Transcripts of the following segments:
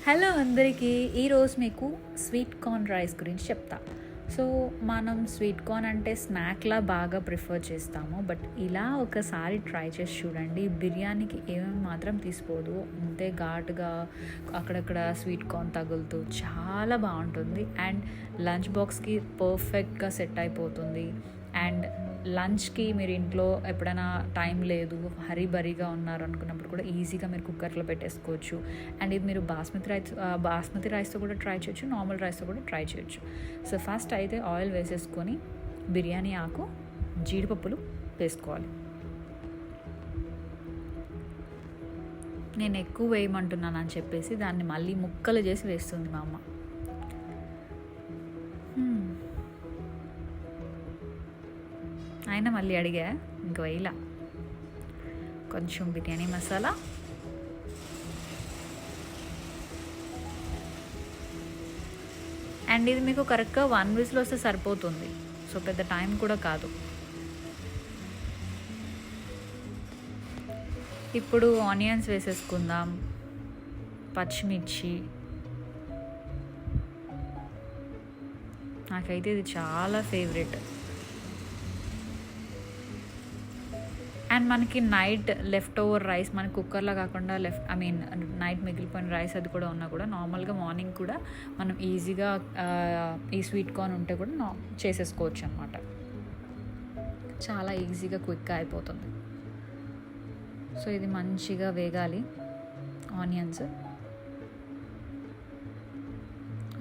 Hello అందరికీ. ఈరోజు మీకు స్వీట్ కార్న్ రైస్ గురించి చెప్తా. సో మనం స్వీట్ కార్న్ అంటే స్నాక్లా బాగా ప్రిఫర్ చేస్తాము, బట్ ఇలా ఒకసారి ట్రై చేసి చూడండి. బిర్యానీకి ఏమేమి మాత్రం తీసిపోదు, అంతే ఘాటుగా అక్కడక్కడ స్వీట్ కార్న్ తగులుతూ చాలా బాగుంటుంది. అండ్ లంచ్ బాక్స్కి పర్ఫెక్ట్గా సెట్ అయిపోతుంది. అండ్ లంచ్కి మీరు ఇంట్లో ఎప్పుడైనా టైం లేదు, హరీబరీగా ఉన్నారు అనుకున్నప్పుడు కూడా ఈజీగా మీరు కుక్కర్లో పెట్టేసుకోవచ్చు. అండ్ ఇది మీరు బాస్మతి రైస్తో కూడా ట్రై చేయొచ్చు, నార్మల్ రైస్తో కూడా ట్రై చేయొచ్చు. సో ఫస్ట్ అయితే ఆయిల్ వేసేసుకొని బిర్యానీ ఆకు, జీడిపప్పులు వేసుకోవాలి. నేను ఎక్కువ వేయమంటున్నాను అని చెప్పేసి దాన్ని మళ్ళీ ముక్కలు చేసి వేస్తుంది మా అమ్మ. అయినా మళ్ళీ అడిగా, ఇంక వేయాల. కొంచెం బిర్యానీ మసాలా, అండ్ ఇది మీకు కరెక్ట్గా 1 విజిల్ వస్తే సరిపోతుంది. సో పెద్ద టైం కూడా కాదు. ఇప్పుడు ఆనియన్స్ వేసేసుకుందాం, పచ్చిమిర్చి. నాకైతే ఇది చాలా ఫేవరెట్. అండ్ మనకి నైట్ లెఫ్ట్ ఓవర్ రైస్, మన కుక్కర్లో కాకుండా నైట్ మిగిలిపోయిన రైస్ అది కూడా ఉన్నా కూడా నార్మల్గా మార్నింగ్ కూడా మనం ఈజీగా ఈ స్వీట్ కార్న్ ఉంటే కూడా చేసేసుకోవచ్చు అనమాట. చాలా ఈజీగా క్విక్గా అయిపోతుంది. సో ఇది మంచిగా వేగాలి ఆనియన్స్.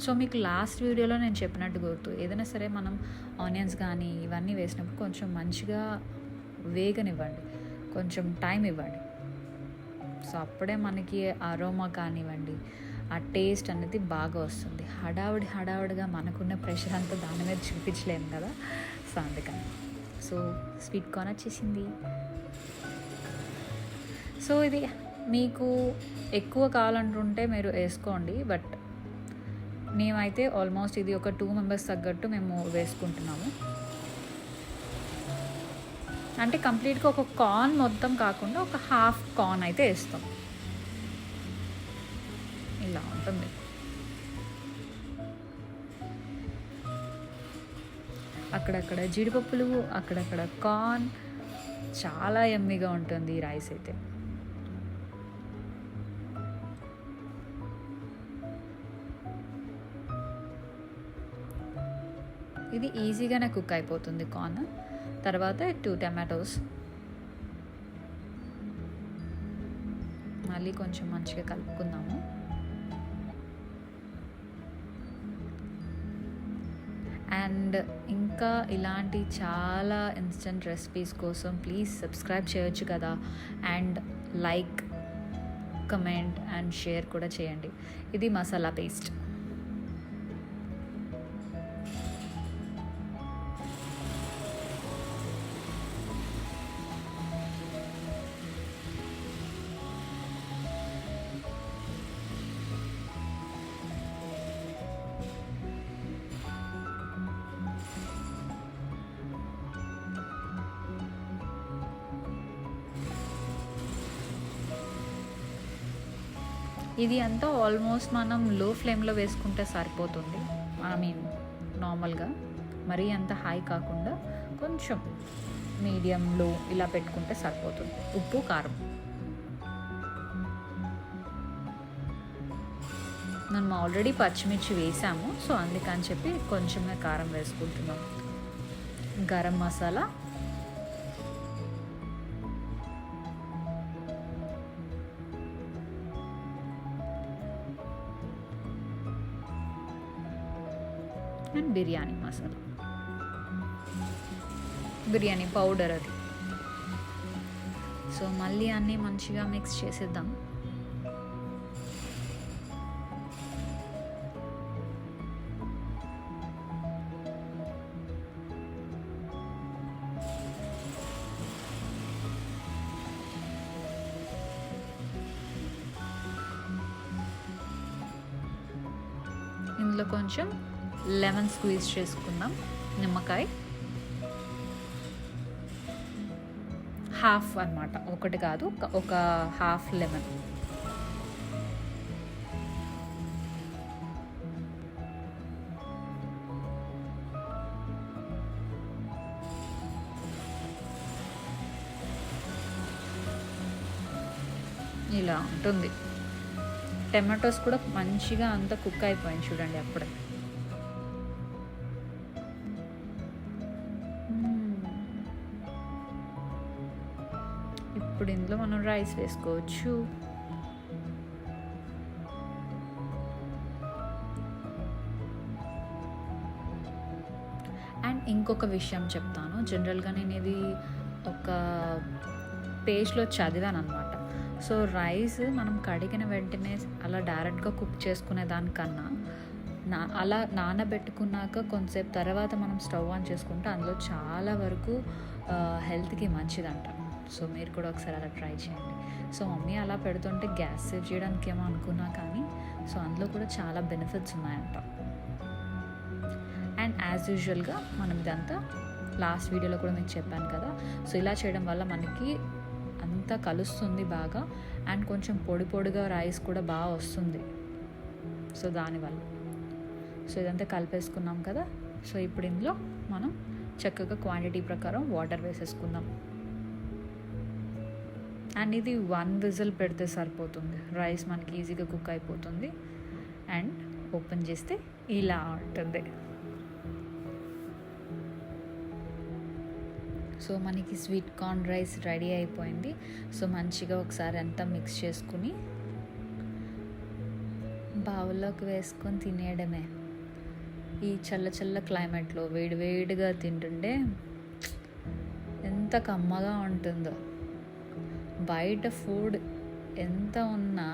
సో మీకు లాస్ట్ వీడియోలో నేను చెప్పినట్టు గుర్తు, ఏదైనా సరే మనం ఆనియన్స్ కానీ ఇవన్నీ వేసినప్పుడు కొంచెం మంచిగా వేగనివ్వండి, కొంచెం టైం ఇవ్వండి. సో అప్పుడే మనకి అరోమా కానివ్వండి, ఆ టేస్ట్ అనేది బాగా వస్తుంది. హడావుడిగా మనకున్న ప్రెషర్ అంతా దాని మీద చూపించలేము కదా. సో అందుకని సో స్వీట్ కార్న్ వచ్చేసింది. సో ఇది మీకు ఎక్కువ కావాలంటుంటే మీరు వేసుకోండి, బట్ మేమైతే ఆల్మోస్ట్ ఇది ఒక 2 మెంబర్స్ తగ్గట్టు మేము వేసుకుంటున్నాము. అంటే కంప్లీట్గా ఒక కార్న్ మొత్తం కాకుండా ఒక హాఫ్ కార్న్ అయితే వేస్తాం. ఇలా ఉంటుంది. అక్కడక్కడ జీడిపప్పులు, అక్కడక్కడ కార్న్, చాలా యమ్మీగా ఉంటుంది ఈ రైస్ అయితే. ఇది ఈజీగానే కుక్ అయిపోతుంది కార్న్. తర్వాత 2 టమాటోస్ మళ్ళీ కొంచెం మంచిగా కలుపుకుందాము. అండ్ ఇంకా ఇలాంటి చాలా ఇన్స్టెంట్ రెసిపీస్ కోసం ప్లీజ్ సబ్స్క్రైబ్ చేయొచ్చు కదా. And like, comment and share కూడా చేయండి. ఇది మసాలా పేస్ట్. ఇది అంతా ఆల్మోస్ట్ మనం లో ఫ్లేమ్లో వేసుకుంటే సరిపోతుంది. నార్మల్గా మరీ అంత హై కాకుండా కొంచెం మీడియంలో ఇలా పెట్టుకుంటే సరిపోతుంది. ఉప్పు, కారం. మనం ఆల్రెడీ పచ్చిమిర్చి వేసాము, సో అందుకని చెప్పి కొంచెమే కారం వేసుకుంటున్నాం. గరం మసాలా, అండ్ బిర్యానీ మసాలా, బిర్యానీ పౌడర్ అది. సో మళ్ళీ అన్నీ మంచిగా మిక్స్ చేసేద్దాం. ఇందులో కొంచెం లెమన్ స్క్వీజ్ చేసుకుందాం, నిమ్మకాయ హాఫ్ అన్నమాట, ఒకటి కాదు, ఒక హాఫ్ లెమన్. ఇలా ఉంటుంది. టమాటోస్ కూడా మంచిగా అంతా కుక్ అయిపోయింది చూడండి అప్పుడే. ఇప్పుడు ఇందులో మనం రైస్ వేసుకోవచ్చు. అండ్ ఇంకొక విషయం చెప్తాను. జనరల్గా నేను ఇది ఒక పేజ్లో చదివాను అనమాట. సో రైస్ మనం కడిగిన వెంటనే అలా డైరెక్ట్గా కుక్ చేసుకునే దానికన్నా అలా నానబెట్టుకున్నాక కొంతసేపు తర్వాత మనం స్టవ్ ఆన్ చేసుకుంటే అందులో చాలా వరకు హెల్త్కి మంచిదంట. సో మీరు కూడా ఒకసారి అలా ట్రై చేయండి. సో మమ్మీ అలా పెడుతుంటే గ్యాస్ సేవ్ చేయడానికి ఏమో అనుకున్నా, కానీ సో అందులో కూడా చాలా బెనిఫిట్స్ ఉన్నాయంట. అండ్ యాజ్ యూజువల్గా మనం ఇదంతా లాస్ట్ వీడియోలో కూడా మీకు చెప్పాను కదా, సో ఇలా చేయడం వల్ల మనకి అంతా కలుస్తుంది బాగా. అండ్ కొంచెం పొడి పొడిగా రైస్ కూడా బాగా వస్తుంది. సో దానివల్ల సో ఇదంతా కలిపేసుకున్నాం కదా. సో ఇప్పుడు ఇందులో మనం చక్కగా క్వాంటిటీ ప్రకారం వాటర్ వేసేసుకుందాం. అండ్ ఇది 1 విజిల్ పెడితే సరిపోతుంది. రైస్ మనకి ఈజీగా కుక్ అయిపోతుంది. అండ్ ఓపెన్ చేస్తే ఇలా ఉంటుంది. సో మనకి స్వీట్ కార్న్ రైస్ రెడీ అయిపోయింది. సో మంచిగా ఒకసారి అంతా మిక్స్ చేసుకుని బౌల్లోకి వేసుకొని తినేయడమే. ఈ చల్ల చల్ల క్లైమేట్లో వేడివేడిగా తింటుంటే ఎంత కమ్మగా ఉంటుందో. బయట ఫుడ్ ఎంత ఉన్నా,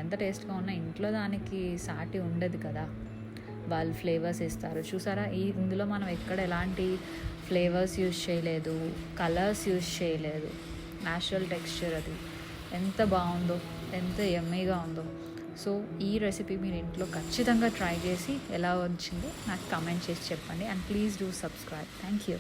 ఎంత టేస్ట్గా ఉన్నా ఇంట్లో దానికి సాటి ఉండదు కదా. వాళ్ళు ఫ్లేవర్స్ ఇస్తారు చూసారా. ఇందులో మనం ఎక్కడ ఎలాంటి ఫ్లేవర్స్ యూజ్ చేయలేదు, కలర్స్ యూజ్ చేయలేదు. న్యాచురల్ టెక్స్చర్ అది ఎంత బాగుందో, ఎంత యమ్మీగా ఉందో. సో ఈ రెసిపీ మీరు ఇంట్లో ఖచ్చితంగా ట్రై చేసి ఎలా వచ్చిందో నాకు కామెంట్ చేసి చెప్పండి. And please do subscribe. Thank you.